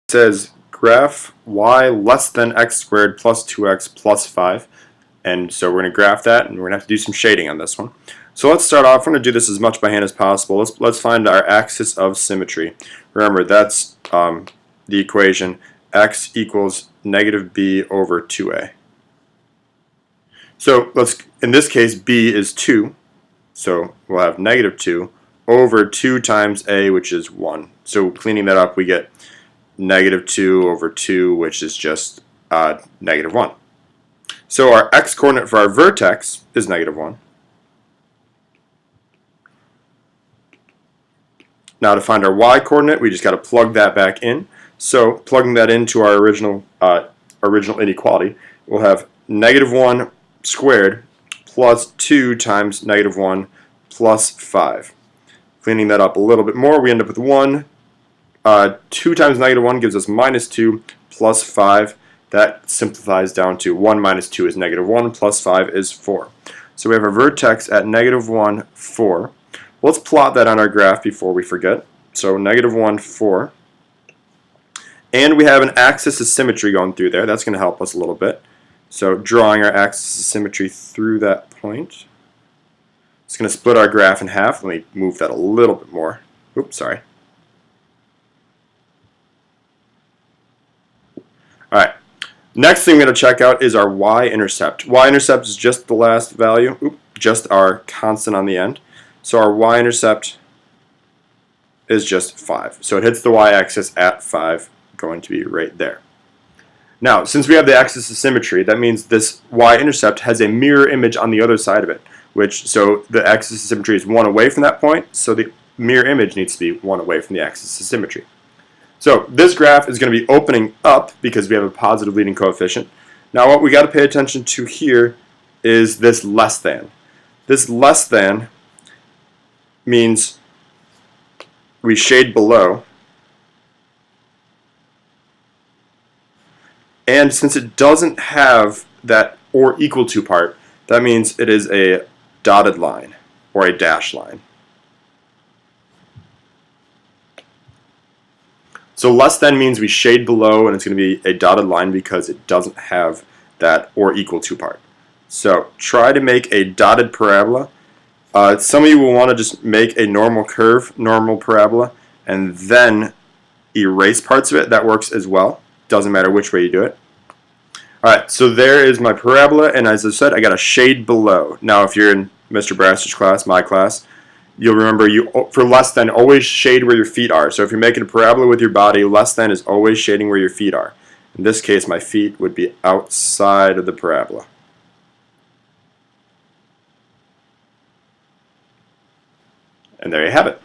says graph y less than x squared plus 2x plus 5. And so we're going to graph that, and we're going to have to do some shading on this one. So let's start off. We're going to do this as much by hand as possible. Let's find our axis of symmetry. Remember, that's the equation x equals negative b over 2a. So in this case, b is 2. So we'll have negative 2 over 2 times a, which is 1. So cleaning that up, we get negative 2 over 2, which is just negative 1. So our x-coordinate for our vertex is negative 1. Now to find our y-coordinate, we just got to plug that back in. So plugging that into our original inequality, we'll have negative 1 squared plus 2 times negative 1 plus 5. Cleaning that up a little bit more, we end up with 1. 2 times negative 1 gives us minus 2 plus 5. That simplifies down to 1 minus 2 is negative 1 plus 5 is 4. So we have a vertex at negative 1, 4. Let's plot that on our graph before we forget. So negative 1, 4. And we have an axis of symmetry going through there. That's going to help us a little bit. So drawing our axis of symmetry through that point. It's going to split our graph in half. Let me move that a little bit more. Oops, sorry. Alright. Next thing we're going to check out is our y-intercept. Y-intercept is just the last value, just our constant on the end. So our y-intercept is just 5. So it hits the y-axis at 5, going to be right there. Now, since we have the axis of symmetry, that means this y-intercept has a mirror image on the other side of it, so the axis of symmetry is 1 away from that point, so the mirror image needs to be 1 away from the axis of symmetry. So this graph is going to be opening up because we have a positive leading coefficient. Now what we got to pay attention to here is this less than. This less than means we shade below, and since it doesn't have that or equal to part, that means it is a dotted line or a dashed line. So less than means we shade below, and it's going to be a dotted line because it doesn't have that or equal to part. So try to make a dotted parabola. Some of you will want to just make a normal curve, normal parabola, and then erase parts of it. That works as well. Doesn't matter which way you do it. Alright, so there is my parabola, and as I said, I got a shade below. Now if you're in Mr. Brasser's class, my class, you'll remember for less than, always shade where your feet are. So if you're making a parabola with your body, less than is always shading where your feet are. In this case, my feet would be outside of the parabola. And there you have it.